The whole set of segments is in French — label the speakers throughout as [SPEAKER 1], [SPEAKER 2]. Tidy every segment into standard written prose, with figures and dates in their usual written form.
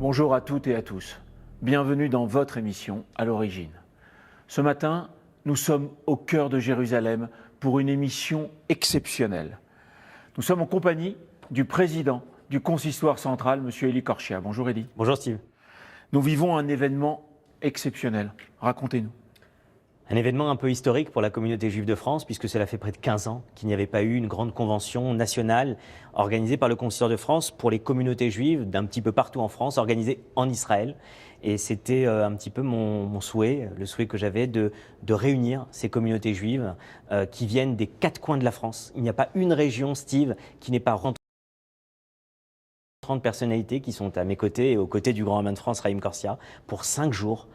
[SPEAKER 1] Bonjour à toutes et à tous. Bienvenue dans votre émission À l'origine. Ce matin, nous sommes au cœur de Jérusalem pour une émission exceptionnelle. Nous sommes en compagnie du président du consistoire central, M. Elie Korchia. Bonjour Elie.
[SPEAKER 2] Bonjour Steve.
[SPEAKER 1] Nous vivons un événement exceptionnel. Racontez-nous.
[SPEAKER 2] Un événement un peu historique pour la communauté juive de France, puisque cela fait près de 15 ans qu'il n'y avait pas eu une grande convention nationale organisée par le consistoire de France pour les communautés juives d'un petit peu partout en France, organisée en Israël. Et c'était un petit peu mon souhait, le souhait que j'avais de réunir ces communautés juives qui viennent des 4 coins de la France. Il n'y a pas une région, Steve, qui n'est pas rentrée. 30 personnalités qui sont à mes côtés et aux côtés du grand rabbin de France, Chaim Korsia, pour 5 jours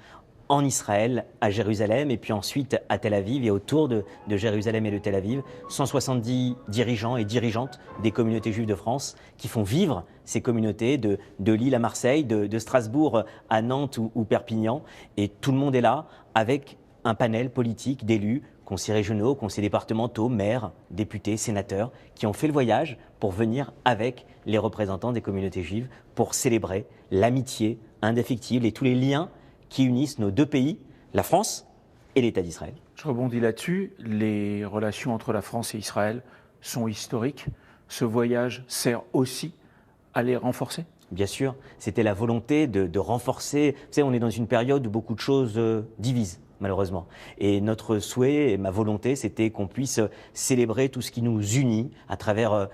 [SPEAKER 2] en Israël, à Jérusalem, et puis ensuite à Tel Aviv, et autour de Jérusalem et de Tel Aviv, 170 dirigeants et dirigeantes des communautés juives de France qui font vivre ces communautés de Lille à Marseille, de Strasbourg à Nantes ou Perpignan, et tout le monde est là avec un panel politique d'élus, conseillers régionaux, conseillers départementaux, maires, députés, sénateurs, qui ont fait le voyage pour venir avec les représentants des communautés juives pour célébrer l'amitié indéfectible et tous les liens qui unissent nos 2 pays, la France et l'État d'Israël.
[SPEAKER 1] Je rebondis là-dessus. Les relations entre la France et Israël sont historiques. Ce voyage sert aussi à les renforcer ?
[SPEAKER 2] Bien sûr, c'était la volonté de renforcer. Vous savez, on est dans une période où beaucoup de choses divisent, malheureusement. Et notre souhait et ma volonté, c'était qu'on puisse célébrer tout ce qui nous unit à travers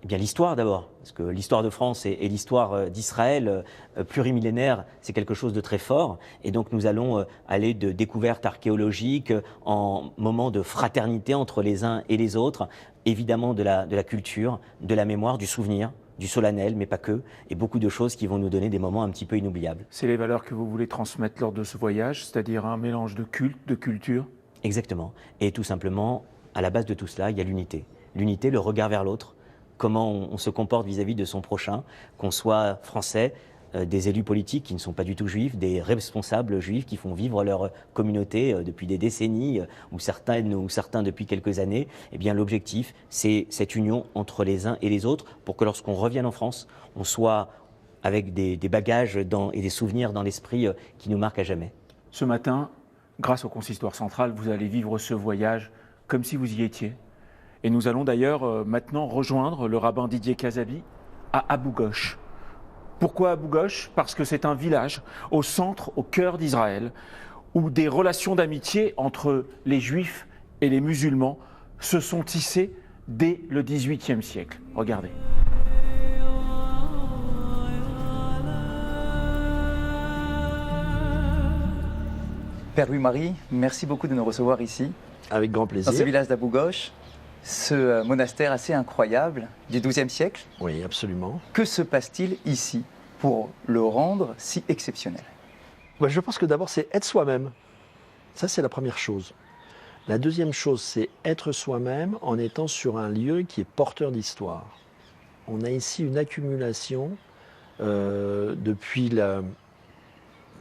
[SPEAKER 2] l'histoire d'abord. Parce que l'histoire de France et l'histoire d'Israël plurimillénaire, c'est quelque chose de très fort. Et donc nous allons aller de découvertes archéologiques en moments de fraternité entre les uns et les autres. Évidemment de la culture, de la mémoire, du souvenir, du solennel, mais pas que, et beaucoup de choses qui vont nous donner des moments un petit peu inoubliables.
[SPEAKER 1] C'est les valeurs que vous voulez transmettre lors de ce voyage, c'est-à-dire un mélange de culte, de culture ?
[SPEAKER 2] Exactement. Et tout simplement, à la base de tout cela, il y a l'unité. L'unité, le regard vers l'autre, comment on se comporte vis-à-vis de son prochain, qu'on soit français, des élus politiques qui ne sont pas du tout juifs, des responsables juifs qui font vivre leur communauté depuis des décennies, ou certains depuis quelques années. Eh bien, l'objectif, c'est cette union entre les uns et les autres pour que lorsqu'on revienne en France, on soit avec des bagages et des souvenirs dans l'esprit qui nous marquent à jamais.
[SPEAKER 1] Ce matin, grâce au consistoire central, vous allez vivre ce voyage comme si vous y étiez. Et nous allons d'ailleurs maintenant rejoindre le rabbin Didier Cazabi à Abou Ghosh. Pourquoi Abou Ghosh ? Parce que c'est un village au centre, au cœur d'Israël, où des relations d'amitié entre les Juifs et les musulmans se sont tissées dès le XVIIIe siècle. Regardez.
[SPEAKER 3] Père Louis-Marie, merci beaucoup de nous recevoir ici.
[SPEAKER 4] Avec grand plaisir.
[SPEAKER 3] Dans ce village d'Abou Ghosh, ce monastère assez incroyable du XIIe siècle.
[SPEAKER 4] Oui, absolument.
[SPEAKER 3] Que se passe-t-il ici pour le rendre si exceptionnel ?
[SPEAKER 4] Je pense que d'abord, c'est être soi-même. Ça, c'est la première chose. La deuxième chose, c'est être soi-même en étant sur un lieu qui est porteur d'histoire. On a ici une accumulation depuis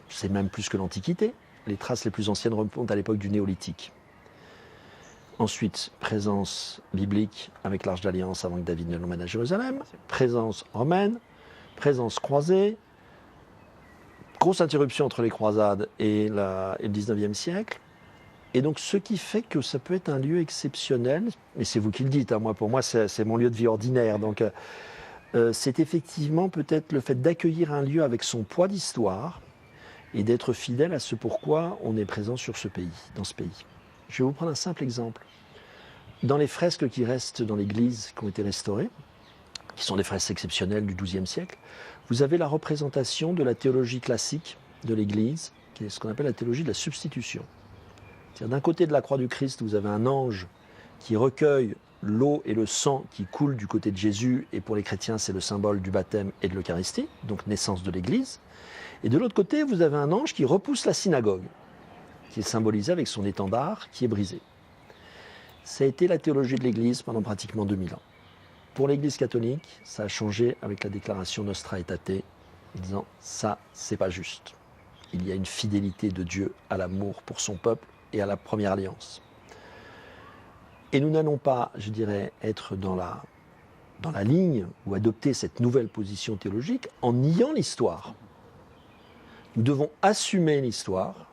[SPEAKER 4] c'est même plus que l'Antiquité. Les traces les plus anciennes remontent à l'époque du Néolithique. Ensuite, présence biblique avec l'Arche d'Alliance avant que David ne l'emmène à Jérusalem. Présence romaine, présence croisée. Grosse interruption entre les croisades et le 19e siècle. Et donc, ce qui fait que ça peut être un lieu exceptionnel, et c'est vous qui le dites, hein, pour moi, c'est mon lieu de vie ordinaire. Donc, c'est effectivement peut-être le fait d'accueillir un lieu avec son poids d'histoire et d'être fidèle à ce pourquoi on est présent sur ce pays, dans ce pays. Je vais vous prendre un simple exemple. Dans les fresques qui restent dans l'église, qui ont été restaurées, qui sont des fresques exceptionnelles du XIIe siècle, vous avez la représentation de la théologie classique de l'église, qui est ce qu'on appelle la théologie de la substitution. C'est-à-dire, d'un côté de la croix du Christ, vous avez un ange qui recueille l'eau et le sang qui coulent du côté de Jésus, et pour les chrétiens, c'est le symbole du baptême et de l'Eucharistie, donc naissance de l'église. Et de l'autre côté, vous avez un ange qui repousse la synagogue, qui est symbolisé avec son étendard qui est brisé. Ça a été la théologie de l'Église pendant pratiquement 2000 ans. Pour l'Église catholique, ça a changé avec la déclaration Nostra Aetate, en disant « ça, c'est pas juste ». Il y a une fidélité de Dieu à l'amour pour son peuple et à la première alliance. Et nous n'allons pas, je dirais, être dans la ligne ou adopter cette nouvelle position théologique en niant l'histoire. Nous devons assumer l'histoire,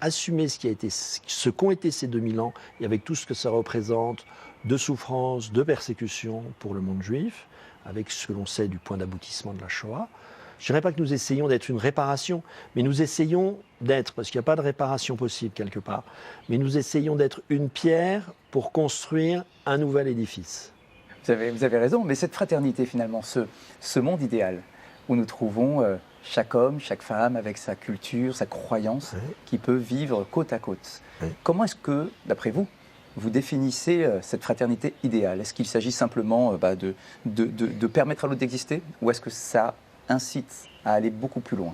[SPEAKER 4] assumer ce qu'ont été ces 2000 ans, et avec tout ce que ça représente de souffrance, de persécution pour le monde juif, avec ce que l'on sait du point d'aboutissement de la Shoah. Je ne dirais pas que nous essayons d'être une réparation, mais nous essayons d'être, parce qu'il n'y a pas de réparation possible quelque part, mais nous essayons d'être une pierre pour construire un nouvel édifice.
[SPEAKER 3] Vous avez raison, mais cette fraternité finalement, ce monde idéal où nous trouvons chaque homme, chaque femme avec sa culture, sa croyance, qui peut vivre côte à côte. Comment est-ce que, d'après vous, vous définissez cette fraternité idéale? Est-ce qu'il s'agit simplement de permettre à l'autre d'exister, ou est-ce que ça incite à aller beaucoup plus loin?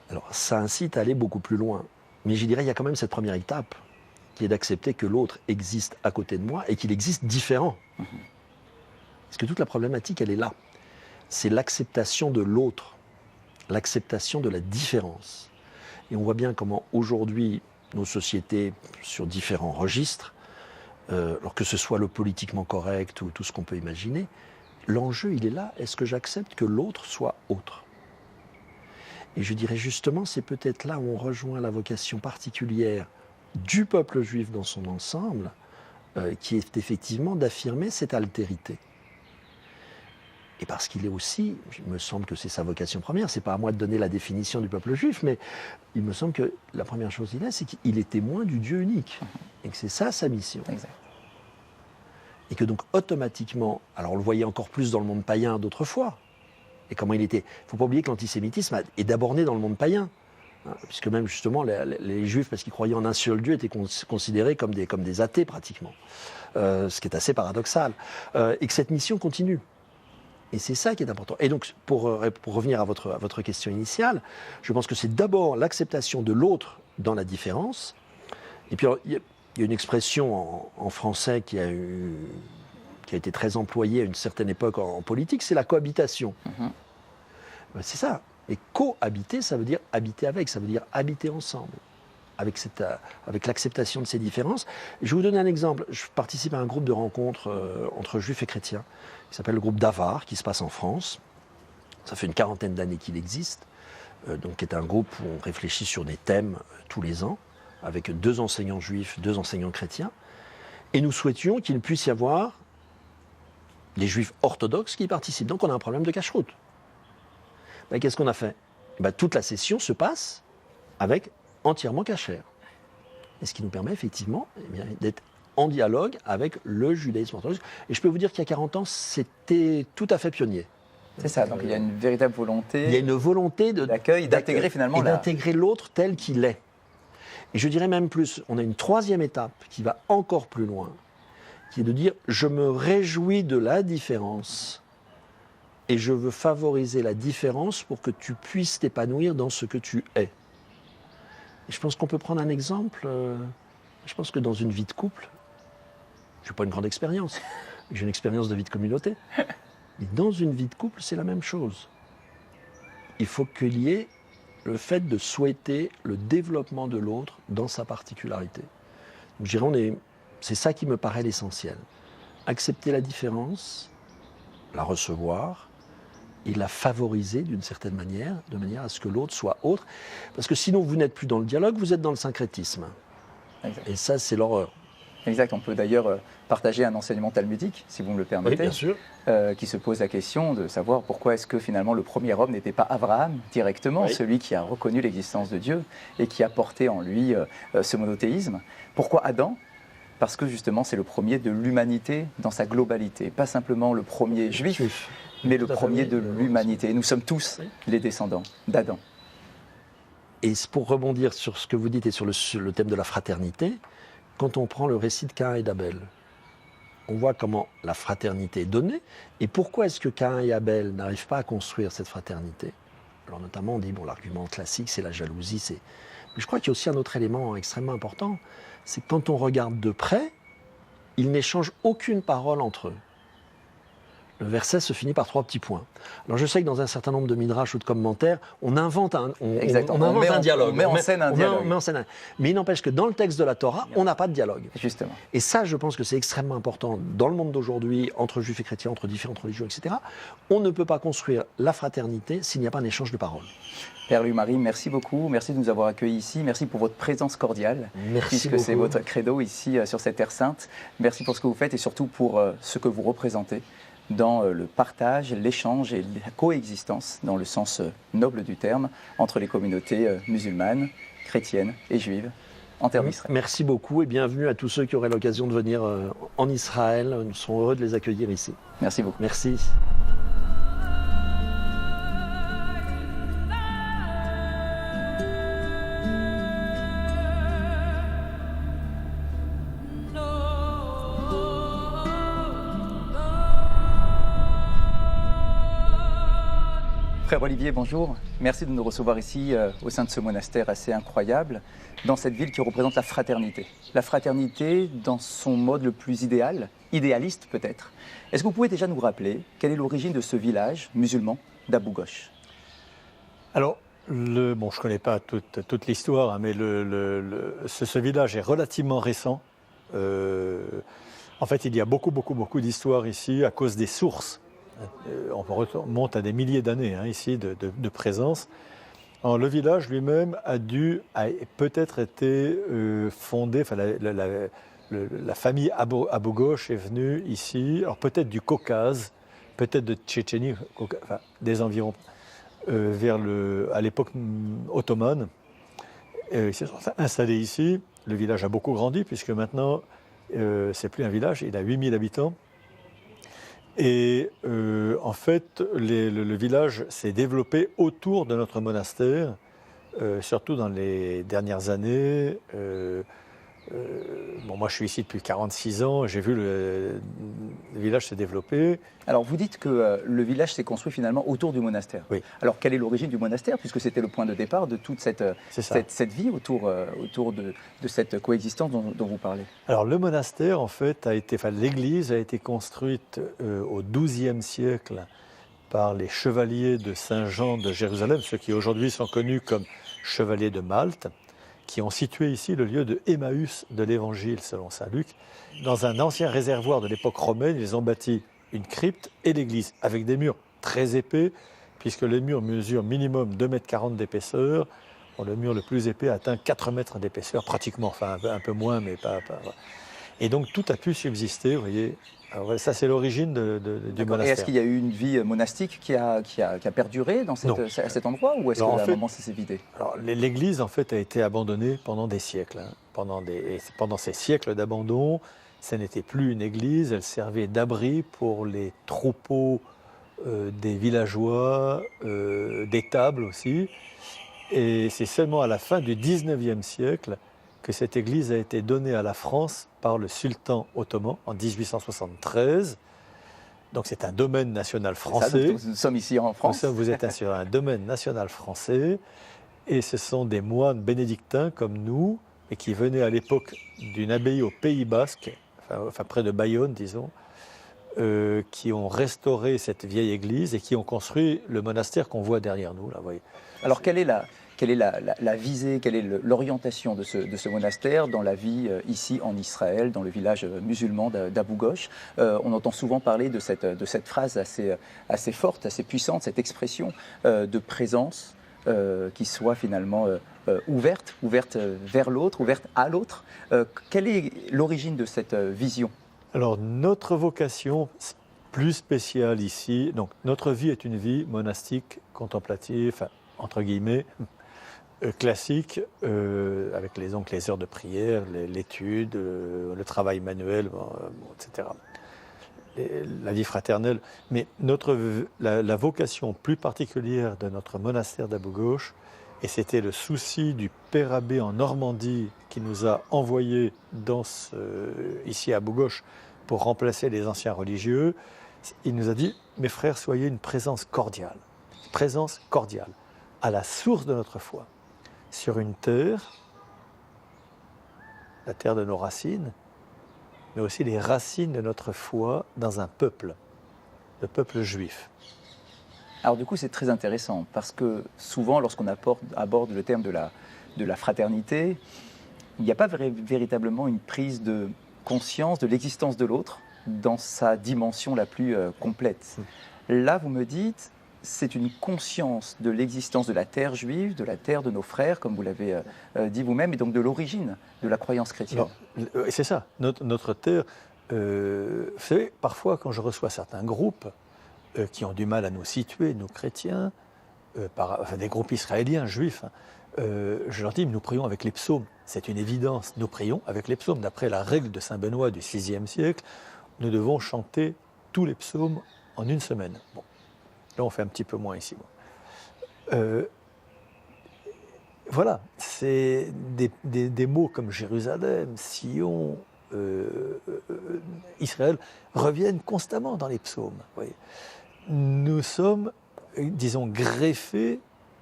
[SPEAKER 4] Alors, ça incite à aller beaucoup plus loin. Mais je dirais, il y a quand même cette première étape, qui est d'accepter que l'autre existe à côté de moi et qu'il existe différent. Parce que toute la problématique, elle est là. C'est l'acceptation de l'autre, l'acceptation de la différence. Et on voit bien comment aujourd'hui, nos sociétés, sur différents registres, alors que ce soit le politiquement correct ou tout ce qu'on peut imaginer, l'enjeu, il est là. Est-ce que j'accepte que l'autre soit autre? Et je dirais justement, c'est peut-être là où on rejoint la vocation particulière du peuple juif dans son ensemble, qui est effectivement d'affirmer cette altérité. Et parce qu'il est aussi, il me semble que c'est sa vocation première, c'est pas à moi de donner la définition du peuple juif, mais il me semble que la première chose qu'il est, c'est qu'il est témoin du Dieu unique. Et que c'est ça sa mission.
[SPEAKER 3] Exact.
[SPEAKER 4] Et que donc automatiquement, alors on le voyait encore plus dans le monde païen d'autrefois, et comment il était. Il ne faut pas oublier que l'antisémitisme est d'abord né dans le monde païen. Hein, puisque même justement les Juifs, parce qu'ils croyaient en un seul Dieu, étaient considérés comme des athées pratiquement. Ce qui est assez paradoxal. Et que cette mission continue. Et c'est ça qui est important. Et donc, pour revenir à votre question initiale, je pense que c'est d'abord l'acceptation de l'autre dans la différence. Et puis, il y a une expression en français qui a été très employée à une certaine époque en politique, c'est la cohabitation. C'est ça. Et cohabiter, ça veut dire habiter avec, ça veut dire habiter ensemble, avec l'acceptation de ces différences. Je vais vous donner un exemple. Je participe à un groupe de rencontres entre juifs et chrétiens, qui s'appelle le groupe d'Avar, qui se passe en France. Ça fait une 40aine d'années qu'il existe, donc qui est un groupe où on réfléchit sur des thèmes tous les ans, avec 2 enseignants juifs, 2 enseignants chrétiens. Et nous souhaitions qu'il puisse y avoir des juifs orthodoxes qui y participent. Donc on a un problème de cache-route. Ben, qu'est-ce qu'on a fait? Ben, toute la session se passe avec entièrement cachère. Et ce qui nous permet effectivement d'être en dialogue avec le judaïsme orthodoxe. Et je peux vous dire qu'il y a 40 ans, c'était tout à fait pionnier.
[SPEAKER 3] C'est ça, donc il y a une véritable volonté.
[SPEAKER 4] Il y a une volonté
[SPEAKER 3] d'accueil, d'intégrer finalement
[SPEAKER 4] d'intégrer l'autre tel qu'il est. Et je dirais même plus, on a une 3e étape qui va encore plus loin, qui est de dire je me réjouis de la différence et je veux favoriser la différence pour que tu puisses t'épanouir dans ce que tu es. Et je pense qu'on peut prendre un exemple. Je pense que dans une vie de couple, je n'ai pas une grande expérience, j'ai une expérience de vie de communauté, mais dans une vie de couple, c'est la même chose. Il faut qu'il y ait le fait de souhaiter le développement de l'autre dans sa particularité. Donc, je dirais, c'est ça qui me paraît l'essentiel. Accepter la différence, la recevoir et la favoriser d'une certaine manière, de manière à ce que l'autre soit autre. Parce que sinon, vous n'êtes plus dans le dialogue, vous êtes dans le syncrétisme. Exact. Et ça, c'est l'horreur.
[SPEAKER 3] Exact, on peut d'ailleurs partager un enseignement talmudique, si vous me le permettez,
[SPEAKER 4] oui, bien sûr.
[SPEAKER 3] Qui se pose la question de savoir pourquoi est-ce que finalement le premier homme n'était pas Abraham directement, oui, celui qui a reconnu l'existence de Dieu et qui a porté en lui ce monothéisme. Pourquoi Adam? Parce que justement c'est le premier de l'humanité dans sa globalité, pas simplement le premier juif, mais le premier de l'humanité. Et nous sommes tous les descendants d'Adam.
[SPEAKER 4] Et pour rebondir sur ce que vous dites et sur le thème de la fraternité, quand on prend le récit de Caïn et d'Abel, on voit comment la fraternité est donnée. Et pourquoi est-ce que Caïn et Abel n'arrivent pas à construire cette fraternité? Alors notamment, on dit, bon, l'argument classique, c'est la jalousie. Mais je crois qu'il y a aussi un autre élément extrêmement important, c'est que quand on regarde de près, ils n'échangent aucune parole entre eux. Le verset se finit par 3 petits points. Alors je sais que dans un certain nombre de midrash ou de commentaires, on invente un dialogue.
[SPEAKER 3] On met en scène un dialogue.
[SPEAKER 4] Mais il n'empêche que dans le texte de la Torah, on n'a pas de dialogue.
[SPEAKER 3] Justement.
[SPEAKER 4] Et ça, je pense que c'est extrêmement important dans le monde d'aujourd'hui, entre juifs et chrétiens, entre différentes religions, etc. On ne peut pas construire la fraternité s'il n'y a pas un échange de paroles.
[SPEAKER 3] Père Louis-Marie, merci beaucoup. Merci de nous avoir accueillis ici. Merci pour votre présence cordiale.
[SPEAKER 4] Merci
[SPEAKER 3] puisque
[SPEAKER 4] beaucoup.
[SPEAKER 3] C'est votre credo ici sur cette terre sainte. Merci pour ce que vous faites et surtout pour ce que vous représentez dans le partage, l'échange et la coexistence, dans le sens noble du terme, entre les communautés musulmanes, chrétiennes et juives en terre d'Israël.
[SPEAKER 4] Merci beaucoup et bienvenue à tous ceux qui auraient l'occasion de venir en Israël. Nous serons heureux de les accueillir ici.
[SPEAKER 3] Merci beaucoup.
[SPEAKER 4] Merci.
[SPEAKER 3] Frère Olivier, bonjour. Merci de nous recevoir ici au sein de ce monastère assez incroyable, dans cette ville qui représente la fraternité. La fraternité dans son mode le plus idéal, idéaliste peut-être. Est-ce que vous pouvez déjà nous rappeler quelle est l'origine de ce village musulman d'Abou Ghosh?
[SPEAKER 5] Alors, je ne connais pas toute l'histoire, hein, mais ce village est relativement récent. En fait, il y a beaucoup d'histoires ici à cause des sources. On remonte à des milliers d'années ici de présence. Alors, le village lui-même a peut-être été fondé, enfin, la famille Abou Ghosh est venue ici, alors peut-être du Caucase, peut-être de Tchétchénie, enfin, des environs, à l'époque ottomane. Ils se sont installés ici. Le village a beaucoup grandi, puisque maintenant, c'est plus un village, il a 8000 habitants. Et en fait, le village s'est développé autour de notre monastère, surtout dans les dernières années. Moi, je suis ici depuis 46 ans, j'ai vu le village se développer.
[SPEAKER 3] Alors, vous dites que le village s'est construit finalement autour du monastère.
[SPEAKER 5] Oui.
[SPEAKER 3] Alors, quelle est l'origine du monastère, puisque c'était le point de départ de toute cette vie autour de cette coexistence dont vous parlez?
[SPEAKER 5] Alors, le monastère, en fait, l'église a été construite au XIIe siècle par les chevaliers de Saint-Jean de Jérusalem, ceux qui aujourd'hui sont connus comme chevaliers de Malte, qui ont situé ici le lieu de Emmaüs de l'Évangile, selon saint Luc. Dans un ancien réservoir de l'époque romaine, ils ont bâti une crypte et l'église, avec des murs très épais, puisque les murs mesurent minimum 2,40 m d'épaisseur. Le mur le plus épais atteint 4 mètres d'épaisseur, pratiquement, enfin un peu moins, mais pas. Et donc tout a pu subsister, vous voyez. Alors, ça, c'est l'origine du monastère.
[SPEAKER 3] Et est-ce qu'il y a eu une vie monastique qui a perduré à cet endroit, ou est-ce qu'à un moment ça s'est vidé?
[SPEAKER 5] Alors, l'église, en fait, a été abandonnée pendant des siècles. Pendant ces siècles d'abandon, ça n'était plus une église, elle servait d'abri pour les troupeaux des villageois, d'étables aussi. Et c'est seulement à la fin du XIXe siècle que cette église a été donnée à la France par le sultan ottoman en 1873. Donc c'est un domaine national français.
[SPEAKER 3] Nous sommes ici en France.
[SPEAKER 5] Vous êtes sur un domaine national français. Et ce sont des moines bénédictins comme nous, et qui venaient à l'époque d'une abbaye au Pays Basque, enfin près de Bayonne, disons, qui ont restauré cette vieille église et qui ont construit le monastère qu'on voit derrière nous. Là, vous voyez.
[SPEAKER 3] Alors quelle est la visée, quelle est l'orientation de ce monastère dans la vie ici en Israël, dans le village musulman d'Abou Ghosh? On entend souvent parler de cette phrase assez forte, assez puissante, cette expression de présence qui soit finalement ouverte vers l'autre, ouverte à l'autre. Quelle est l'origine de cette vision?
[SPEAKER 5] Alors notre vocation plus spéciale ici, donc notre vie est une vie monastique, contemplative, entre guillemets, classique, avec les heures de prière, l'étude, le travail manuel, etc. La vie fraternelle. Mais la vocation plus particulière de notre monastère d'Abou Ghosh, et c'était le souci du père abbé en Normandie qui nous a envoyés ici à Abou Ghosh pour remplacer les anciens religieux, il nous a dit « Mes frères, soyez une présence cordiale, à la source de notre foi, sur une terre, la terre de nos racines, mais aussi les racines de notre foi dans un peuple. le peuple juif.
[SPEAKER 3] Alors du coup, c'est très intéressant parce que souvent, lorsqu'on aborde le thème de la fraternité, il n'y a pas véritablement une prise de conscience de l'existence de l'autre dans sa dimension la plus complète. Là, vous me dites, c'est une conscience de l'existence de la terre juive, de la terre de nos frères, comme vous l'avez dit vous-même, et donc de l'origine de la croyance chrétienne.
[SPEAKER 5] C'est ça, notre terre. Vous savez, parfois, quand je reçois certains groupes qui ont du mal à nous situer, nous chrétiens, des groupes israéliens, juifs, je leur dis, nous prions avec les psaumes. C'est une évidence, nous prions avec les psaumes. D'après la règle de Saint Benoît du VIe siècle, nous devons chanter tous les psaumes en une semaine. Bon, là on fait un petit peu moins ici. Voilà, c'est des mots comme Jérusalem, Sion, Israël reviennent constamment dans les psaumes. Vous voyez. Nous sommes, disons, greffés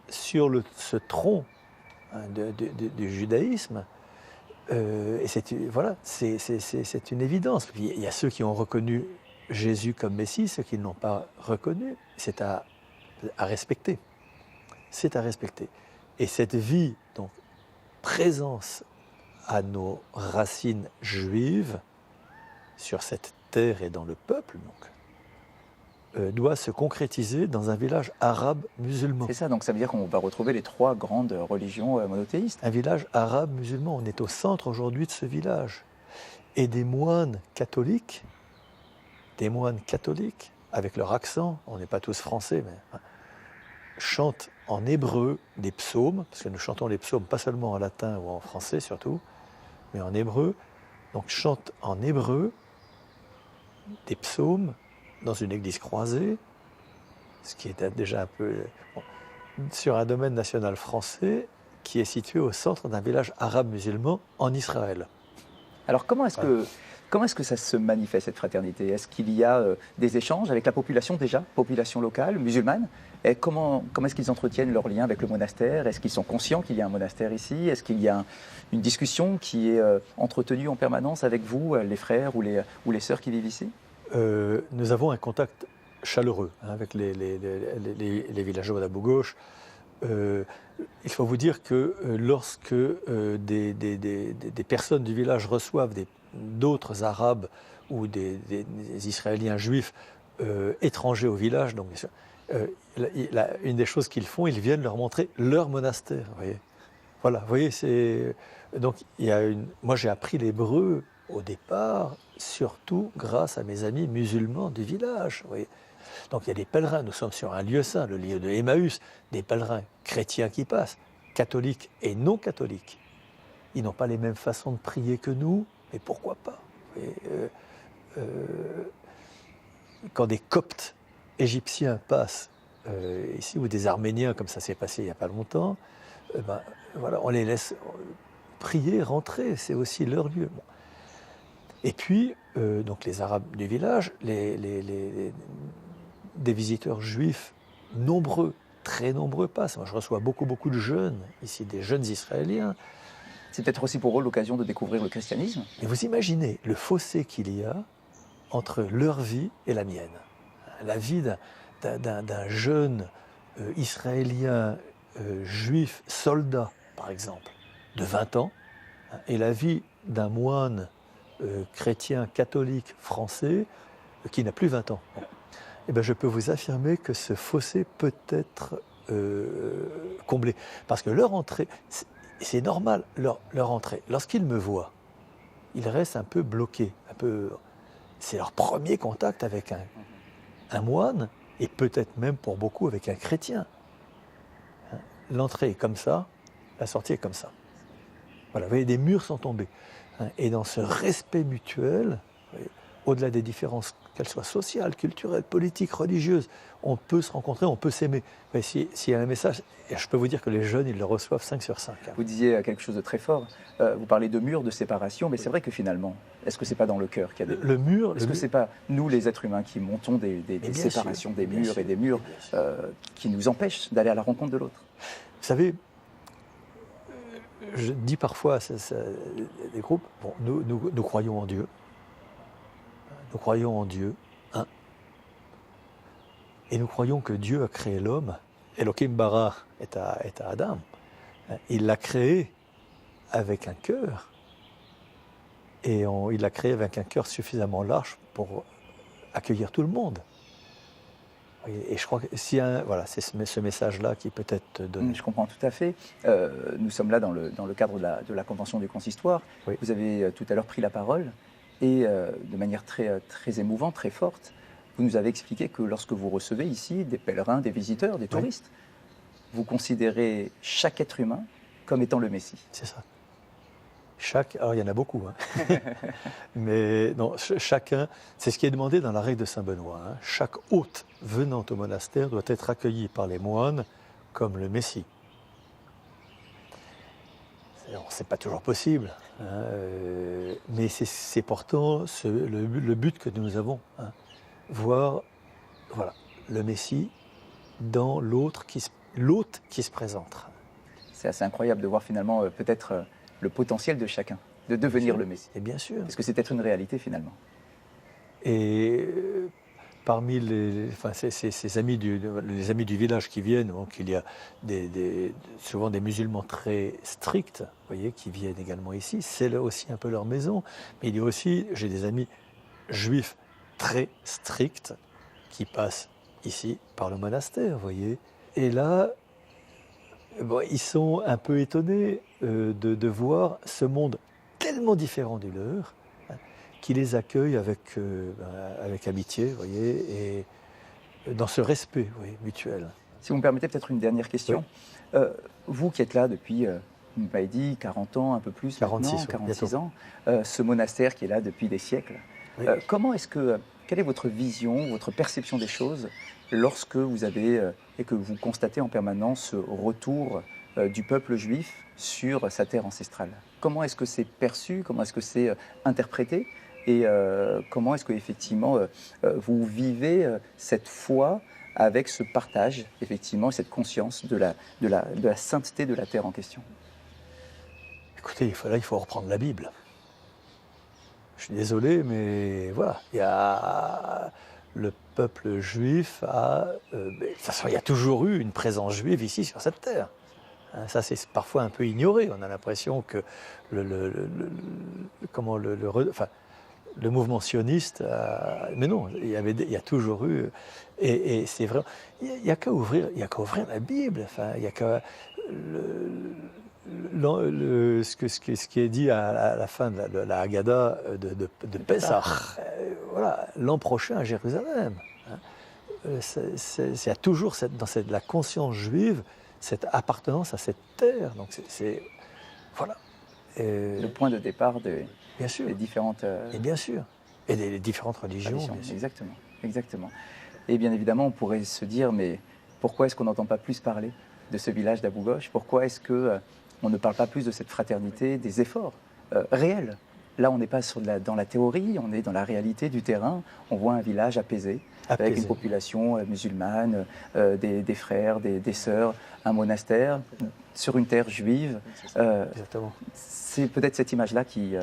[SPEAKER 5] sur ce tronc du judaïsme. Et c'est une évidence. Puis, il y a ceux qui ont reconnu Jésus comme Messie, ceux qui ne l'ont pas reconnu. C'est à respecter. C'est à respecter. Et cette vie, donc, présence à nos racines juives, sur cette terre et dans le peuple, donc, doit se concrétiser dans un village arabe musulman.
[SPEAKER 3] C'est ça, donc ça veut dire qu'on va retrouver les trois grandes religions monothéistes.
[SPEAKER 5] Un village arabe musulman, on est au centre aujourd'hui de ce village. Et des moines catholiques, avec leur accent, on n'est pas tous français, mais chantent en hébreu des psaumes, parce que nous chantons les psaumes pas seulement en latin ou en français surtout, mais en hébreu. Donc chantent en hébreu des psaumes dans une église croisée, ce qui est déjà un peu sur un domaine national français qui est situé au centre d'un village arabe musulman en Israël.
[SPEAKER 3] Alors comment est-ce que ça se manifeste, cette fraternité? Est-ce qu'il y a des échanges avec la population déjà, population locale, musulmane? Et comment est-ce qu'ils entretiennent leur lien avec le monastère? Est-ce qu'ils sont conscients qu'il y a un monastère ici? Est-ce qu'il y a une discussion qui est entretenue en permanence avec vous, les frères ou les sœurs qui vivent ici?
[SPEAKER 5] Nous avons un contact chaleureux avec les villageois d'Abou Ghosh. Il faut vous dire que lorsque des personnes du village reçoivent d'autres Arabes ou des Israéliens juifs étrangers au village, donc bien sûr, une des choses qu'ils font, ils viennent leur montrer leur monastère. Vous voyez. Voilà, vous voyez, donc moi j'ai appris l'hébreu au départ, surtout grâce à mes amis musulmans du village. Vous voyez. Donc il y a des pèlerins, nous sommes sur un lieu saint, le lieu de Emmaüs, des pèlerins chrétiens qui passent, catholiques et non catholiques. Ils n'ont pas les mêmes façons de prier que nous, mais pourquoi pas? Quand des Coptes égyptiens passent ici, ou des Arméniens, comme ça s'est passé il n'y a pas longtemps, voilà, on les laisse prier, rentrer, c'est aussi leur lieu. Bon. Et puis, donc les Arabes du village, des visiteurs juifs nombreux, très nombreux passent. Moi, je reçois beaucoup de jeunes, ici, des jeunes Israéliens.
[SPEAKER 3] C'est peut-être aussi pour eux l'occasion de découvrir le christianisme.
[SPEAKER 5] Et vous imaginez le fossé qu'il y a entre leur vie et la mienne. La vie d'un jeune Israélien juif, soldat, par exemple, de 20 ans, et la vie d'un moine chrétien catholique français qui n'a plus 20 ans. Eh bien, je peux vous affirmer que ce fossé peut être comblé. Parce que leur entrée, c'est normal, leur entrée. Lorsqu'ils me voient, ils restent un peu bloqués. C'est leur premier contact avec un moine, et peut-être même pour beaucoup avec un chrétien. L'entrée est comme ça, la sortie est comme ça. Voilà, vous voyez, des murs sont tombés. Et dans ce respect mutuel, au-delà des différences, qu'elles soient sociales, culturelles, politiques, religieuses, on peut se rencontrer, on peut s'aimer. Mais s'il y a un message, et je peux vous dire que les jeunes, ils le reçoivent 5 sur 5.
[SPEAKER 3] Vous disiez quelque chose de très fort. Vous parlez de murs, de séparation, mais c'est vrai que finalement, est-ce que c'est pas dans le cœur qu'il y a des...
[SPEAKER 5] Le mur...
[SPEAKER 3] Est-ce que c'est pas nous, les êtres humains, qui montons des séparations, des murs et des murs qui nous empêchent d'aller à la rencontre de l'autre?
[SPEAKER 5] Vous savez, je dis parfois à des groupes, bon, nous croyons en Dieu. Nous croyons en Dieu, Et nous croyons que Dieu a créé l'homme. Elohim bara est à Adam. Il l'a créé avec un cœur. Et il l'a créé avec un cœur suffisamment large pour accueillir tout le monde. Et je crois que voilà, c'est ce message-là qui peut être donné.
[SPEAKER 3] Je comprends tout à fait. Nous sommes là dans le cadre de la Convention du Consistoire.
[SPEAKER 5] Oui.
[SPEAKER 3] Vous avez tout à l'heure pris la parole et de manière très, très émouvante, très forte, vous nous avez expliqué que lorsque vous recevez ici des pèlerins, des visiteurs, des touristes, vous considérez chaque être humain comme étant le Messie.
[SPEAKER 5] C'est ça. Alors il y en a beaucoup, hein. Mais non, chacun, c'est ce qui est demandé dans la règle de Saint-Benoît. Hein. Chaque hôte venant au monastère doit être accueilli par les moines comme le Messie. C'est pas toujours possible, hein, mais c'est pourtant le but que nous avons. Hein. Voir le Messie dans l'hôte qui se présente.
[SPEAKER 3] C'est assez incroyable de voir finalement peut-être le potentiel de chacun, de devenir le Messie.
[SPEAKER 5] Et bien sûr.
[SPEAKER 3] Parce que c'est peut-être une réalité finalement.
[SPEAKER 5] Et parmi ces amis les amis du village qui viennent, donc il y a souvent des musulmans très stricts, vous voyez, qui viennent également ici. C'est là aussi un peu leur maison. Mais il y a aussi, j'ai des amis juifs très stricts qui passent ici par le monastère, vous voyez. Et là, ils sont un peu étonnés de voir ce monde tellement différent du leur, hein, qui les accueille avec amitié, vous voyez, et dans ce respect, vous voyez, mutuel.
[SPEAKER 3] Si vous me permettez peut-être une dernière question.
[SPEAKER 5] Oui.
[SPEAKER 3] Vous qui êtes là depuis, vous m'avez dit, 40 ans, un peu plus
[SPEAKER 5] 46,
[SPEAKER 3] maintenant, 46
[SPEAKER 5] bientôt.
[SPEAKER 3] ans, ce monastère qui est là depuis des siècles,
[SPEAKER 5] Oui.
[SPEAKER 3] quelle est votre vision, votre perception des choses lorsque vous avez et que vous constatez en permanence ce retour du peuple juif sur sa terre ancestrale? Comment est-ce que c'est perçu? Comment est-ce que c'est interprété? Et comment est-ce que effectivement vous vivez cette foi avec ce partage, effectivement, cette conscience de la sainteté de la terre en question?
[SPEAKER 5] Écoutez, il faut reprendre la Bible. Je suis désolé, mais voilà, le peuple juif de toute façon, il y a toujours eu une présence juive ici sur cette terre. Ça, c'est parfois un peu ignoré. On a l'impression que le mouvement sioniste, mais non, il y a toujours eu, et c'est vrai. Il n'y a qu'à ouvrir la Bible. Enfin, il n'y a qu'à ce qui est dit à la fin de la Haggadah de Pessah. Voilà, l'an prochain à Jérusalem. Il y a toujours dans la conscience juive cette appartenance à cette terre. Donc voilà.
[SPEAKER 3] Le point de départ des différentes
[SPEAKER 5] et bien sûr. Et des différentes religions. Bien sûr.
[SPEAKER 3] Exactement, exactement. Et bien évidemment, on pourrait se dire, mais pourquoi est-ce qu'on n'entend pas plus parler de ce village d'Abou Ghosh? Pourquoi est-ce qu'on ne parle pas plus de cette fraternité, des efforts réels? Là, on n'est pas dans la théorie, on est dans la réalité du terrain. On voit un village apaisé. Avec une population musulmane, des frères, des sœurs, un monastère, sur une terre juive.
[SPEAKER 5] Exactement.
[SPEAKER 3] C'est peut-être cette image-là qui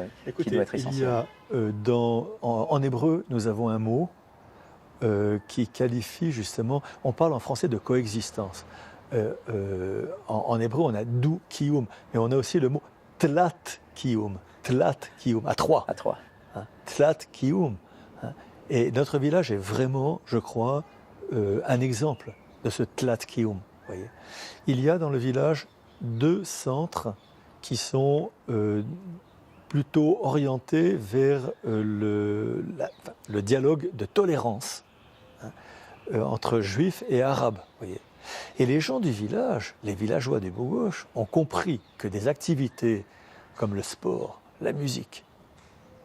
[SPEAKER 3] doit être essentielle.
[SPEAKER 5] En hébreu, nous avons un mot qui qualifie justement, on parle en français de coexistence. En hébreu, on a du kiyum, mais on a aussi le mot tlat kiyum, à trois. Hein, tlat kiyum. Hein. Et notre village est vraiment, je crois, un exemple de ce tlat kiyum. Voyez. Il y a dans le village 2 centres qui sont plutôt orientés vers le dialogue de tolérance, hein, entre juifs et arabes. Voyez. Et les gens du village, les villageois du Abou Ghosh, ont compris que des activités comme le sport, la musique,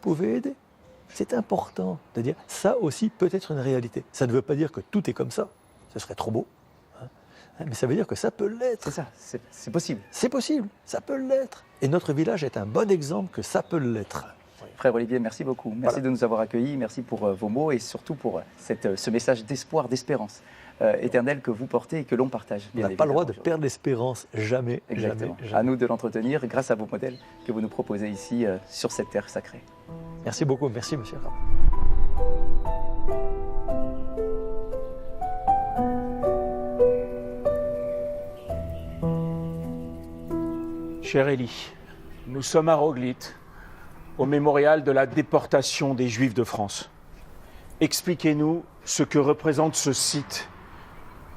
[SPEAKER 5] pouvaient aider. C'est important de dire ça aussi peut être une réalité. Ça ne veut pas dire que tout est comme ça, ce serait trop beau, hein, mais ça veut dire que ça peut l'être.
[SPEAKER 3] C'est ça, c'est possible.
[SPEAKER 5] C'est possible, ça peut l'être. Et notre village est un bon exemple que ça peut l'être.
[SPEAKER 3] Frère Olivier, merci beaucoup. Merci de nous avoir accueillis, merci pour vos mots et surtout pour ce message d'espoir, d'espérance éternelle que vous portez et que l'on partage.
[SPEAKER 5] On n'a pas le droit de perdre l'espérance, jamais,
[SPEAKER 3] Exactement.
[SPEAKER 5] jamais.
[SPEAKER 3] À nous de l'entretenir grâce à vos modèles que vous nous proposez ici sur cette terre sacrée.
[SPEAKER 5] Merci beaucoup, merci monsieur.
[SPEAKER 1] Cher Élie, nous sommes à Roglithe, au mémorial de la déportation des Juifs de France. Expliquez-nous ce que représente ce site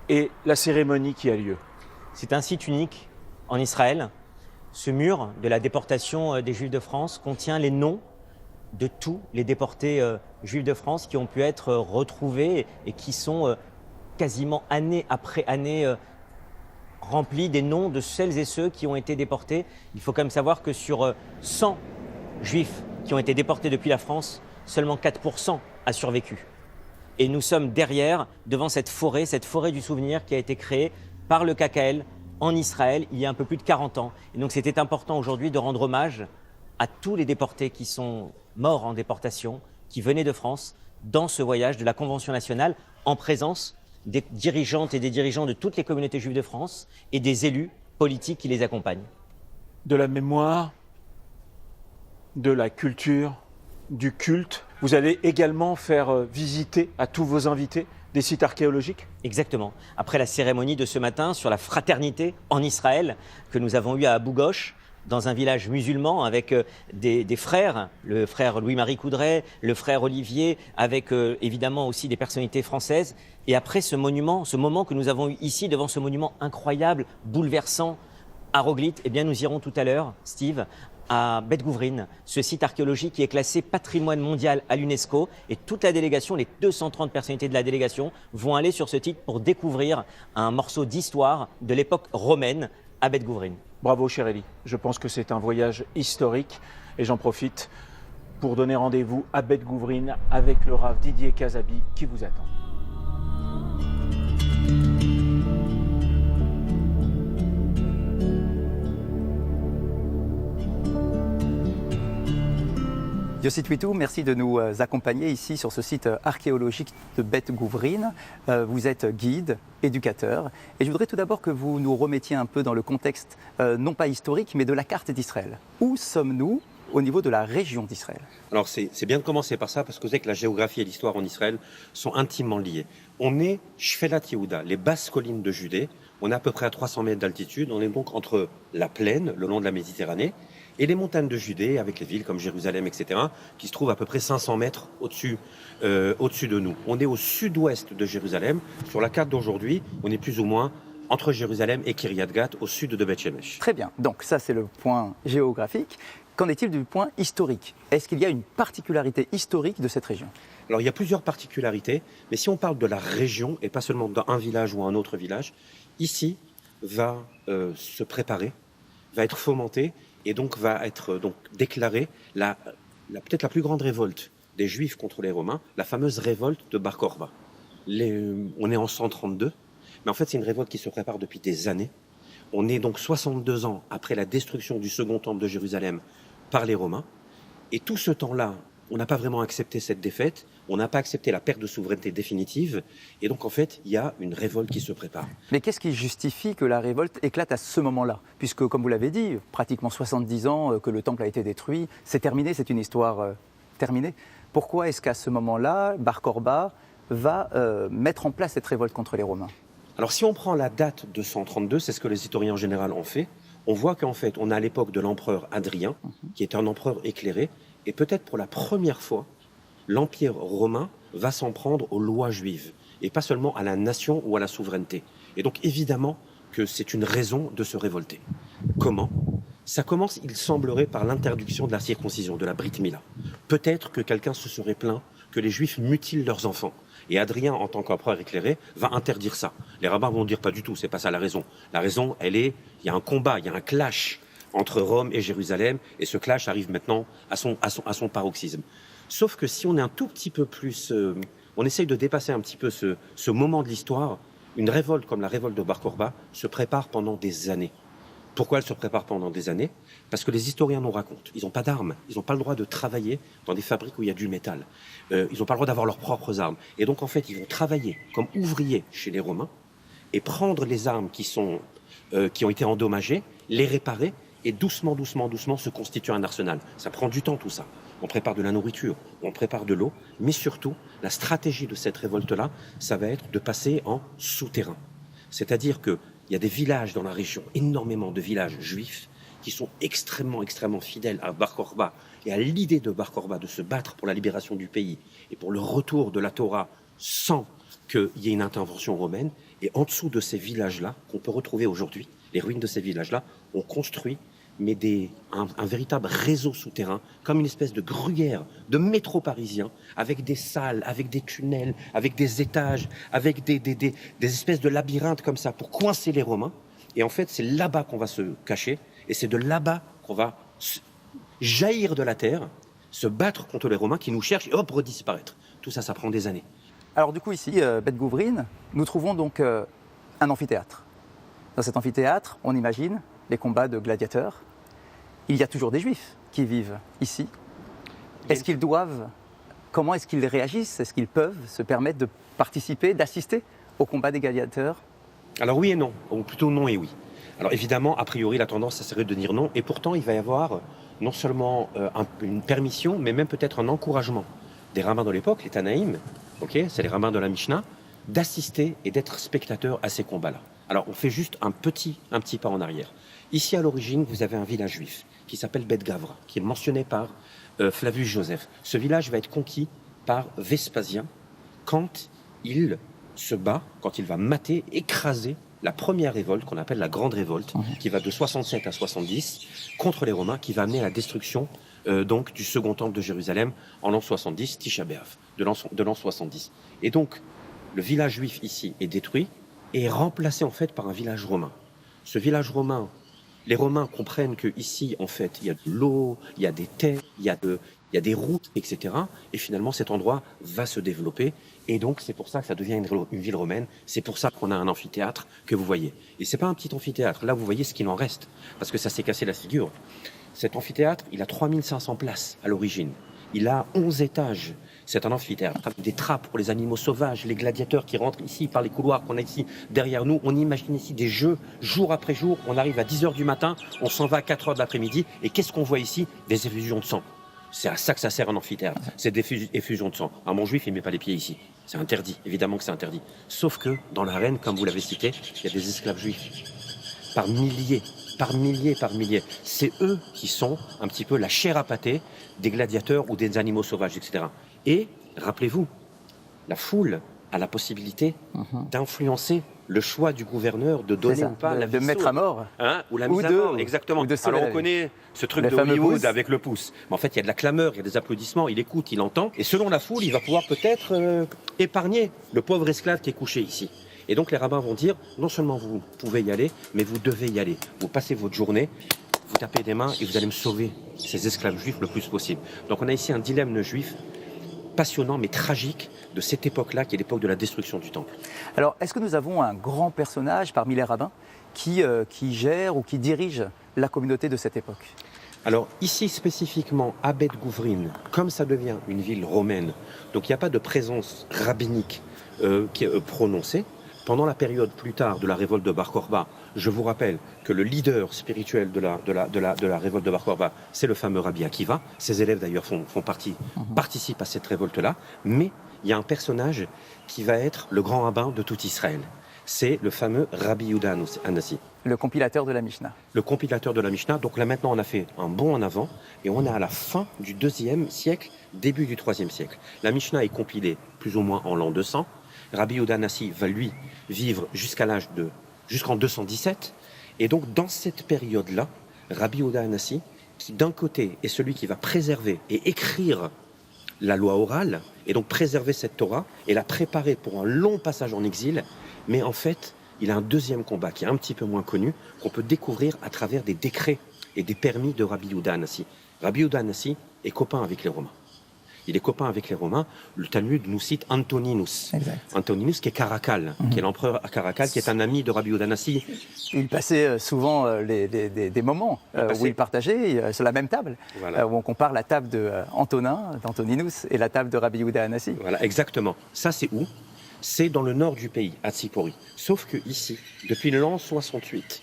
[SPEAKER 1] et la cérémonie qui a lieu.
[SPEAKER 2] C'est un site unique en Israël. Ce mur de la déportation des Juifs de France contient les noms de tous les déportés Juifs de France qui ont pu être retrouvés et qui sont quasiment année après année remplis des noms de celles et ceux qui ont été déportés. Il faut quand même savoir que sur 100 Juifs qui ont été déportés depuis la France, seulement 4% a survécu. Et nous sommes derrière, devant cette forêt du souvenir qui a été créée par le KKL en Israël il y a un peu plus de 40 ans. Et donc c'était important aujourd'hui de rendre hommage à tous les déportés qui sont morts en déportation, qui venaient de France, dans ce voyage de la Convention nationale, en présence des dirigeantes et des dirigeants de toutes les communautés juives de France et des élus politiques qui les accompagnent.
[SPEAKER 1] De la mémoire, de la culture, du culte. Vous allez également faire visiter à tous vos invités des sites archéologiques ?
[SPEAKER 2] Exactement. Après la cérémonie de ce matin sur la fraternité en Israël que nous avons eue à Abou Ghosh, dans un village musulman avec des frères, le frère Louis-Marie Coudray, le frère Olivier, avec évidemment aussi des personnalités françaises. Et après ce moment que nous avons eu ici devant ce monument incroyable, bouleversant à Roglithe, eh bien nous irons tout à l'heure, Steve, à Bet Guvrin, ce site archéologique qui est classé patrimoine mondial à l'UNESCO. Et toute la délégation, les 230 personnalités de la délégation, vont aller sur ce site pour découvrir un morceau d'histoire de l'époque romaine à Bet Guvrin.
[SPEAKER 1] Bravo, cher Élie. Je pense que c'est un voyage historique et j'en profite pour donner rendez-vous à Bet Guvrin avec le Rav Didier Cazabi qui vous attend.
[SPEAKER 3] Yossi Twitou, merci de nous accompagner ici sur ce site archéologique de Bet Guvrin. Vous êtes guide, éducateur, et je voudrais tout d'abord que vous nous remettiez un peu dans le contexte, non pas historique, mais de la carte d'Israël. Où sommes-nous au niveau de la région d'Israël?
[SPEAKER 6] Alors c'est bien de commencer par ça, parce que vous savez que la géographie et l'histoire en Israël sont intimement liées. On est Shfelat Yehuda, les basses collines de Judée. On est à peu près à 300 mètres d'altitude. On est donc entre la plaine, le long de la Méditerranée, et les montagnes de Judée, avec les villes comme Jérusalem, etc., qui se trouvent à peu près 500 mètres au-dessus de nous. On est au sud-ouest de Jérusalem. Sur la carte d'aujourd'hui, on est plus ou moins entre Jérusalem et Kiryat Gat, au sud de Beth Shemesh.
[SPEAKER 3] Très bien, donc ça c'est le point géographique. Qu'en est-il du point historique? Est-ce qu'il y a une particularité historique de cette région?
[SPEAKER 6] Alors il y a plusieurs particularités, mais si on parle de la région, et pas seulement d'un village ou un autre village, ici va se préparer, va être fomenté, et donc va être déclarée peut-être la plus grande révolte des Juifs contre les Romains, la fameuse révolte de Bar Korba. On est en 132, mais en fait c'est une révolte qui se prépare depuis des années. On est donc 62 ans après la destruction du second temple de Jérusalem par les Romains, et tout ce temps-là, on n'a pas vraiment accepté cette défaite, on n'a pas accepté la perte de souveraineté définitive, et donc en fait, il y a une révolte qui se prépare.
[SPEAKER 3] Mais qu'est-ce qui justifie que la révolte éclate à ce moment-là? Puisque, comme vous l'avez dit, pratiquement 70 ans que le temple a été détruit, c'est terminé, c'est une histoire terminée. Pourquoi est-ce qu'à ce moment-là, Bar Korba va mettre en place cette révolte contre les Romains?
[SPEAKER 6] Alors si on prend la date de 132, c'est ce que les historiens en général ont fait, on voit qu'en fait, on a l'époque de l'empereur Hadrien, qui était un empereur éclairé, et peut-être pour la première fois, l'Empire romain va s'en prendre aux lois juives, et pas seulement à la nation ou à la souveraineté. Et donc évidemment que c'est une raison de se révolter. Comment ? Ça commence, il semblerait, par l'interdiction de la circoncision, de la Brit Mila. Peut-être que quelqu'un se serait plaint que les Juifs mutilent leurs enfants. Et Hadrien, en tant qu'empereur éclairé, va interdire ça. Les rabbins vont dire pas du tout, c'est pas ça la raison. La raison, il y a un combat, il y a un clash entre Rome et Jérusalem, et ce clash arrive maintenant à son paroxysme. Sauf que si on est un tout petit peu plus... on essaye de dépasser un petit peu ce moment de l'histoire, une révolte comme la révolte de Bar Korba se prépare pendant des années. Pourquoi elle se prépare pendant des années? Parce que les historiens nous racontent. Ils n'ont pas d'armes. Ils n'ont pas le droit de travailler dans des fabriques où il y a du métal. Ils n'ont pas le droit d'avoir leurs propres armes. Et donc, en fait, ils vont travailler comme ouvriers chez les Romains et prendre les armes qui ont été endommagées, les réparer et doucement se constituer un arsenal. Ça prend du temps, tout ça. On prépare de la nourriture, on prépare de l'eau, mais surtout, la stratégie de cette révolte-là, ça va être de passer en souterrain. C'est-à-dire qu'il y a des villages dans la région, énormément de villages juifs, qui sont extrêmement fidèles à Bar Korba et à l'idée de Bar Korba de se battre pour la libération du pays et pour le retour de la Torah sans qu'il y ait une intervention romaine. Et en dessous de ces villages-là, qu'on peut retrouver aujourd'hui, les ruines de ces villages-là, on construit un véritable réseau souterrain, comme une espèce de gruyère, de métro parisien, avec des salles, avec des tunnels, avec des étages, avec des espèces de labyrinthes comme ça, pour coincer les Romains. Et en fait, c'est là-bas qu'on va se cacher, et c'est de là-bas qu'on va jaillir de la terre, se battre contre les Romains qui nous cherchent, et hop, redisparaître. Tout ça, ça prend des années.
[SPEAKER 3] Alors du coup ici, Beth Gouvrine, nous trouvons donc un amphithéâtre. Dans cet amphithéâtre, on imagine les combats de gladiateurs. Il y a toujours des Juifs qui vivent ici. Est-ce qu'ils doivent, comment est-ce qu'ils réagissent? Est-ce qu'ils peuvent se permettre de participer, d'assister au combat des gladiateurs?
[SPEAKER 6] Alors oui et non, ou plutôt non et oui. Alors évidemment, a priori, la tendance, ça serait de dire non, et pourtant il va y avoir non seulement une permission, mais même peut-être un encouragement des rabbins de l'époque, les Tanaïm, c'est les rabbins de la Mishnah, d'assister et d'être spectateurs à ces combats-là. Alors on fait juste un petit pas en arrière. Ici à l'origine, vous avez un village juif qui s'appelle Beth Gavra, qui est mentionné par Flavius Joseph. Ce village va être conquis par Vespasien quand il se bat, quand il va mater, écraser la première révolte qu'on appelle la Grande Révolte, qui va de 67 à 70 contre les Romains, qui va amener à la destruction donc du second temple de Jérusalem en l'an 70, Tisha B'Av, de l'an 70. Et donc le village juif ici est détruit et est remplacé en fait par un village romain. Ce village romain, les Romains comprennent que ici en fait il y a de l'eau, il y a des terres, il y a des routes, etc. Et finalement cet endroit va se développer. Et donc c'est pour ça que ça devient une ville romaine. C'est pour ça qu'on a un amphithéâtre que vous voyez. Et c'est pas un petit amphithéâtre. Là vous voyez ce qu'il en reste, parce que ça s'est cassé la figure. Cet amphithéâtre, il a 3500 places à l'origine. Il a 11 étages. C'est un amphithéâtre avec des trappes pour les animaux sauvages, les gladiateurs qui rentrent ici par les couloirs qu'on a ici derrière nous. On imagine ici des jeux jour après jour. On arrive à 10h du matin, on s'en va à 4h de l'après-midi. Et qu'est-ce qu'on voit ici? Des effusions de sang. C'est à ça que ça sert un amphithéâtre. C'est des effusions de sang. Un bon juif, il ne met pas les pieds ici. C'est interdit. Évidemment que c'est interdit. Sauf que dans l'arène, comme vous l'avez cité, il y a des esclaves juifs. Par milliers. C'est eux qui sont un petit peu la chair à pâté des gladiateurs ou des animaux sauvages, etc. Et, rappelez-vous, la foule a la possibilité d'influencer le choix du gouverneur de donner ou pas la
[SPEAKER 3] de mettre à mort.
[SPEAKER 6] Ou la mise à mort, exactement. Alors on connaît ce truc de Hollywood avec le pouce. Mais en fait, il y a de la clameur, il y a des applaudissements, il écoute, il entend. Et selon la foule, il va pouvoir peut-être épargner le pauvre esclave qui est couché ici. Et donc les rabbins vont dire, non seulement vous pouvez y aller, mais vous devez y aller. Vous passez votre journée, vous tapez des mains et vous allez me sauver ces esclaves juifs le plus possible. Donc on a ici un dilemme juif passionnant mais tragique de cette époque-là, qui est l'époque de la destruction du temple.
[SPEAKER 3] Alors, est-ce que nous avons un grand personnage parmi les rabbins qui gère ou qui dirige la communauté de cette époque?
[SPEAKER 6] Alors ici spécifiquement à Beth Gouvrine, comme ça devient une ville romaine, donc il n'y a pas de présence rabbinique qui est prononcée. Pendant la période plus tard de la révolte de Bar Korba, je vous rappelle que le leader spirituel de la révolte de Bar Korba, c'est le fameux Rabbi Akiva. Ses élèves d'ailleurs participent à cette révolte-là. Mais il y a un personnage qui va être le grand rabbin de tout Israël. C'est le fameux Rabbi Yehuda Hanassi.
[SPEAKER 3] Le compilateur de la Mishnah.
[SPEAKER 6] Le compilateur de la Mishnah. Donc là maintenant on a fait un bond en avant et on est à la fin du 2e siècle, début du 3e siècle. La Mishnah est compilée plus ou moins en l'an 200. Rabbi Yehuda Hanassi va lui vivre jusqu'en 217. Et donc dans cette période-là, Rabbi Yehuda Hanassi, qui d'un côté est celui qui va préserver et écrire la loi orale, et donc préserver cette Torah et la préparer pour un long passage en exil, mais en fait, il a un deuxième combat qui est un petit peu moins connu, qu'on peut découvrir à travers des décrets et des permis de Rabbi Yehuda Hanassi. Rabbi Yehuda Hanassi est copain avec les Romains. Il est copain avec les Romains. Le Talmud nous cite Antoninus. Exact. Antoninus qui est Caracal, qui est l'empereur à Caracal, qui est un ami de Rabbi Yehuda Hanassi.
[SPEAKER 3] Il passait souvent des moments où il partageait sur la même table, où on compare la table d'Antoninus et la table de Rabbi Yehuda Hanassi.
[SPEAKER 6] Voilà, exactement. Ça, c'est où? C'est dans le nord du pays, à Tsipori. Sauf que ici, depuis l'an 68,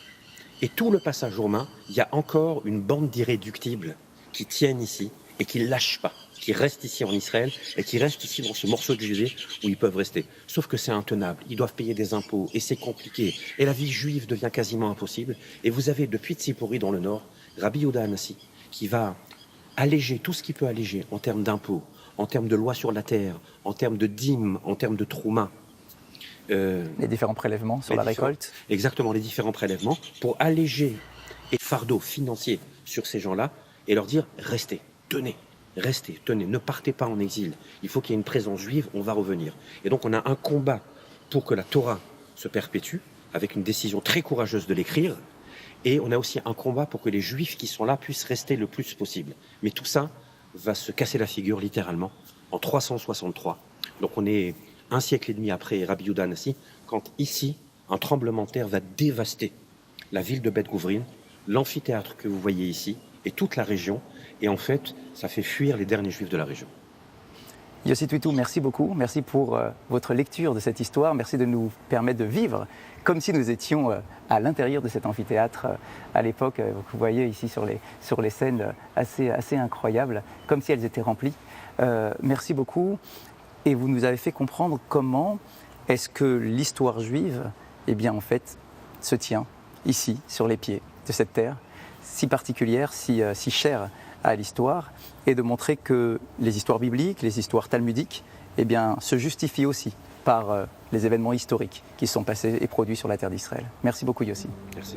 [SPEAKER 6] et tout le passage romain, il y a encore une bande d'irréductibles qui tiennent ici et qui ne lâchent pas, qui restent ici en Israël et qui restent ici dans ce morceau de Judée où ils peuvent rester. Sauf que c'est intenable, ils doivent payer des impôts et c'est compliqué. Et la vie juive devient quasiment impossible. Et vous avez depuis Tsipori dans le nord Rabbi Yehuda Hanassi, qui va alléger tout ce qui peut alléger en termes d'impôts, en termes de lois sur la terre, en termes de dîmes, en termes de trouma.
[SPEAKER 3] Les différents prélèvements sur la récolte.
[SPEAKER 6] Exactement, les différents prélèvements, pour alléger les fardeaux financiers sur ces gens-là et leur dire restez, tenez, ne partez pas en exil. Il faut qu'il y ait une présence juive, on va revenir. Et donc on a un combat pour que la Torah se perpétue, avec une décision très courageuse de l'écrire. Et on a aussi un combat pour que les Juifs qui sont là puissent rester le plus possible. Mais tout ça va se casser la figure littéralement en 363. Donc on est 1 siècle et demi après Rabbi Yehuda Hanassi, quand ici, un tremblement de terre va dévaster la ville de Beth Guvrin, l'amphithéâtre que vous voyez ici, et toute la région. Et en fait, ça fait fuir les derniers Juifs de la région.
[SPEAKER 3] Yossi Twitou, merci beaucoup. Merci pour votre lecture de cette histoire. Merci de nous permettre de vivre comme si nous étions à l'intérieur de cet amphithéâtre à l'époque. Vous voyez ici sur les scènes assez incroyables, comme si elles étaient remplies. Merci beaucoup. Et vous nous avez fait comprendre comment est-ce que l'histoire juive, eh bien, en fait, se tient ici, sur les pieds de cette terre, si particulière, si chère à l'histoire, et de montrer que les histoires bibliques, les histoires talmudiques, eh bien, se justifient aussi par les événements historiques qui sont passés et produits sur la terre d'Israël. Merci beaucoup, Yossi.
[SPEAKER 6] Merci.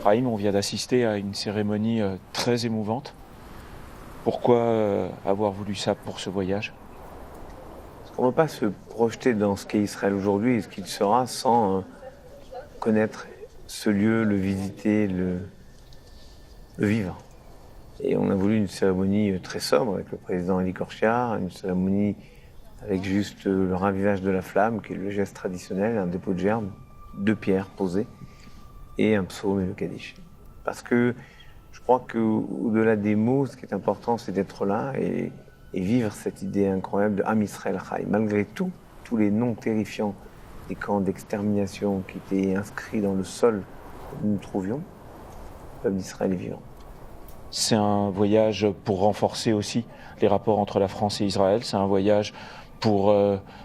[SPEAKER 1] Raïm, on vient d'assister à une cérémonie très émouvante. Pourquoi avoir voulu ça pour ce voyage?
[SPEAKER 7] On ne peut pas se projeter dans ce qu'est Israël aujourd'hui et ce qu'il sera sans connaître ce lieu, le visiter, le vivre. Et on a voulu une cérémonie très sobre avec le président Eli Korchiar, une cérémonie avec juste le ravivage de la flamme, qui est le geste traditionnel, un dépôt de gerbe, 2 pierres posées, et un psaume et le Kaddish. Parce que je crois qu'au-delà des mots, ce qui est important, c'est d'être là et vivre cette idée incroyable de Am Israël Chai. Malgré tout, tous les noms terrifiants des camps d'extermination qui étaient inscrits dans le sol où nous nous trouvions, le peuple d'Israël est vivant.
[SPEAKER 1] C'est un voyage pour renforcer aussi les rapports entre la France et Israël. C'est un voyage pour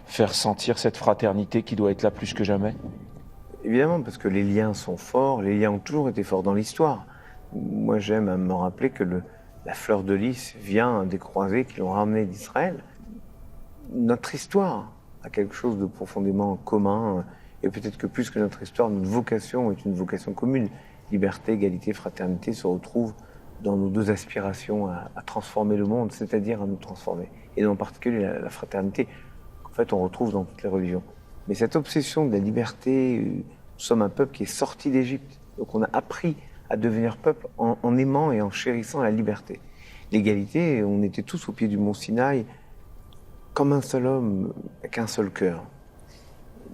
[SPEAKER 1] faire sentir cette fraternité qui doit être là plus que jamais.
[SPEAKER 7] Évidemment, parce que les liens sont forts, les liens ont toujours été forts dans l'histoire. Moi, j'aime à me rappeler que la fleur de lys vient des croisés qui l'ont ramenée d'Israël. Notre histoire a quelque chose de profondément commun, et peut-être que plus que notre histoire, notre vocation est une vocation commune. Liberté, égalité, fraternité se retrouvent dans nos 2 aspirations à transformer le monde, c'est-à-dire à nous transformer. Et en particulier la fraternité, qu'en fait on retrouve dans toutes les religions. Mais cette obsession de la liberté, nous sommes un peuple qui est sorti d'Égypte. Donc on a appris à devenir peuple en aimant et en chérissant la liberté. L'égalité, on était tous au pied du mont Sinaï, comme un seul homme, avec un seul cœur.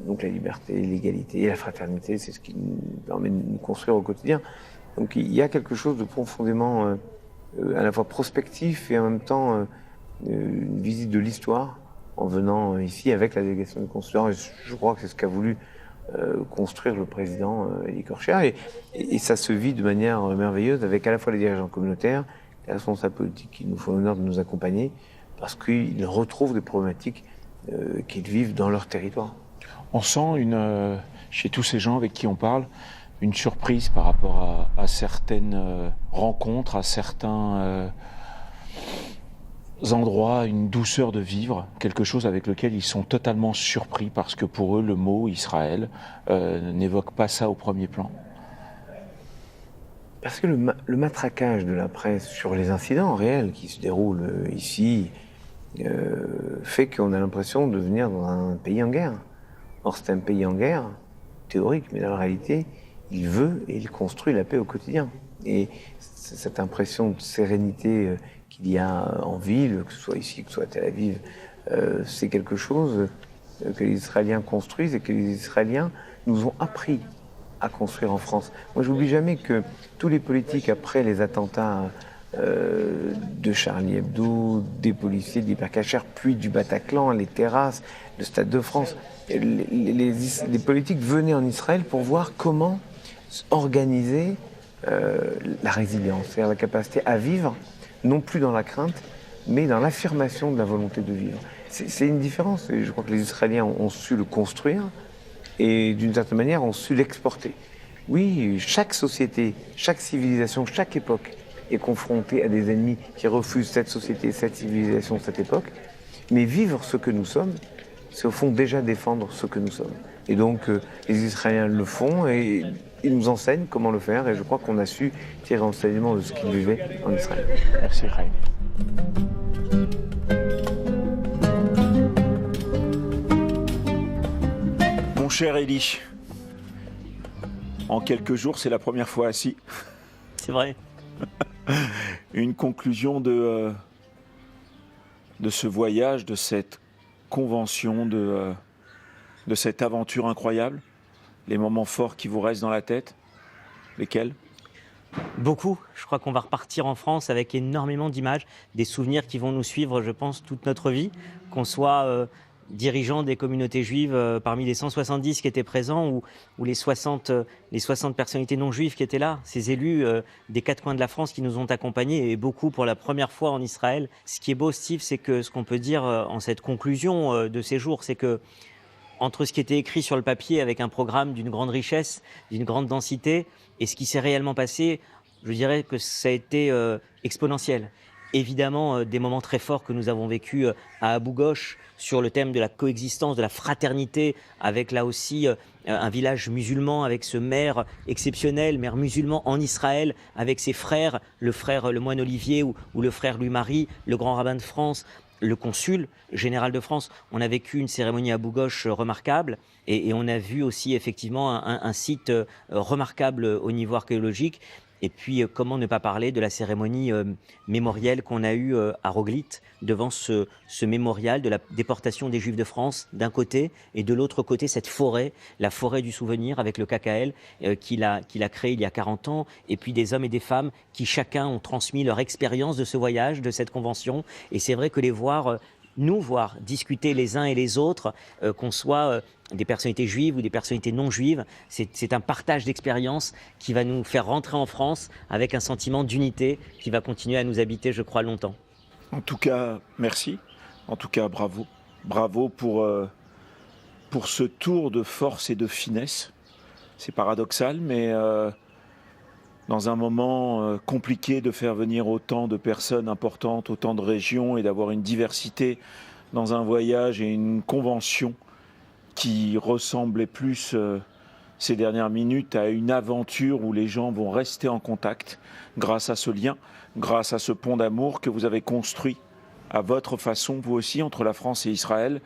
[SPEAKER 7] Donc la liberté, l'égalité et la fraternité, c'est ce qui nous permet de nous construire au quotidien. Donc il y a quelque chose de profondément à la fois prospectif et en même temps une visite de l'histoire en venant ici avec la délégation du consulat. Et je crois que c'est ce qu'a voulu construire le président Eli Korchiar. Et ça se vit de manière merveilleuse avec à la fois les dirigeants communautaires, les responsables politiques qui nous font l'honneur de nous accompagner, parce qu'ils retrouvent des problématiques qu'ils vivent dans leur territoire.
[SPEAKER 1] On sent chez tous ces gens avec qui on parle, une surprise par rapport à certaines rencontres, à certains endroits, une douceur de vivre, quelque chose avec lequel ils sont totalement surpris parce que pour eux, le mot Israël n'évoque pas ça au premier plan.
[SPEAKER 7] Parce que le matraquage de la presse sur les incidents réels qui se déroulent ici fait qu'on a l'impression de venir dans un pays en guerre. Or, c'est un pays en guerre, théorique, mais dans la réalité, il veut et il construit la paix au quotidien. Et cette impression de sérénité qu'il y a en ville, que ce soit ici, que ce soit à Tel Aviv, c'est quelque chose que les Israéliens construisent et que les Israéliens nous ont appris à construire en France. Moi, j'oublie jamais que tous les politiques, après les attentats de Charlie Hebdo, des policiers, de l'Hypercacher, puis du Bataclan, les terrasses, le Stade de France, les politiques venaient en Israël pour voir comment organiser la résilience, c'est-à-dire la capacité à vivre, non plus dans la crainte, mais dans l'affirmation de la volonté de vivre. C'est une différence, et je crois que les Israéliens ont su le construire, et d'une certaine manière ont su l'exporter. Oui, chaque société, chaque civilisation, chaque époque est confrontée à des ennemis qui refusent cette société, cette civilisation, cette époque, mais vivre ce que nous sommes, c'est au fond déjà défendre ce que nous sommes. Et donc les Israéliens le font et ils nous enseignent comment le faire, et je crois qu'on a su tirer enseignement de ce qu'ils vivaient en Israël.
[SPEAKER 1] Merci Chaim. Mon cher Élie, en quelques jours, c'est la première fois assis.
[SPEAKER 2] C'est vrai.
[SPEAKER 1] Une conclusion de ce voyage, de cette convention, de cette aventure incroyable. Les moments forts qui vous restent dans la tête, lesquels ?
[SPEAKER 2] Beaucoup. Je crois qu'on va repartir en France avec énormément d'images, des souvenirs qui vont nous suivre, je pense, toute notre vie, qu'on soit dirigeant des communautés juives parmi les 170 qui étaient présents ou les 60 personnalités non juives qui étaient là, ces élus des quatre coins de la France qui nous ont accompagnés et beaucoup pour la première fois en Israël. Ce qui est beau, Steve, c'est que ce qu'on peut dire en cette conclusion de ces jours, c'est que entre ce qui était écrit sur le papier avec un programme d'une grande richesse, d'une grande densité, et ce qui s'est réellement passé, je dirais que ça a été exponentiel. Évidemment, des moments très forts que nous avons vécus à Abou Ghosh sur le thème de la coexistence, de la fraternité, avec là aussi un village musulman, avec ce maire exceptionnel, maire musulman en Israël, avec ses frères, le moine Olivier ou le frère Louis-Marie, le grand rabbin de France, le consul général de France. On a vécu une cérémonie à Abou Ghosh remarquable et on a vu aussi effectivement un site remarquable au niveau archéologique. Et puis, comment ne pas parler de la cérémonie mémorielle qu'on a eue à Roglit, devant ce mémorial de la déportation des Juifs de France, d'un côté, et de l'autre côté, cette forêt, la forêt du souvenir, avec le KKL, qu'il a créé il y a 40 ans, et puis des hommes et des femmes qui, chacun, ont transmis leur expérience de ce voyage, de cette convention. Et c'est vrai que les voir... nous voir discuter les uns et les autres, qu'on soit des personnalités juives ou des personnalités non juives, c'est un partage d'expérience qui va nous faire rentrer en France avec un sentiment d'unité qui va continuer à nous habiter, je crois, longtemps.
[SPEAKER 1] En tout cas, merci. En tout cas, bravo. Bravo pour ce tour de force et de finesse. C'est paradoxal, mais dans un moment compliqué de faire venir autant de personnes importantes, autant de régions et d'avoir une diversité dans un voyage et une convention qui ressemblait plus ces dernières minutes à une aventure où les gens vont rester en contact grâce à ce lien, grâce à ce pont d'amour que vous avez construit à votre façon, vous aussi, entre la France et Israël,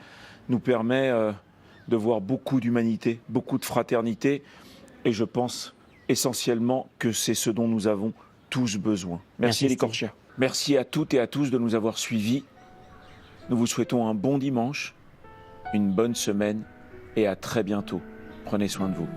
[SPEAKER 1] nous permet de voir beaucoup d'humanité, beaucoup de fraternité, et je pense essentiellement que c'est ce dont nous avons tous besoin. Merci Élie Korshia. Merci à toutes et à tous de nous avoir suivis. Nous vous souhaitons un bon dimanche, une bonne semaine et à très bientôt. Prenez soin de vous.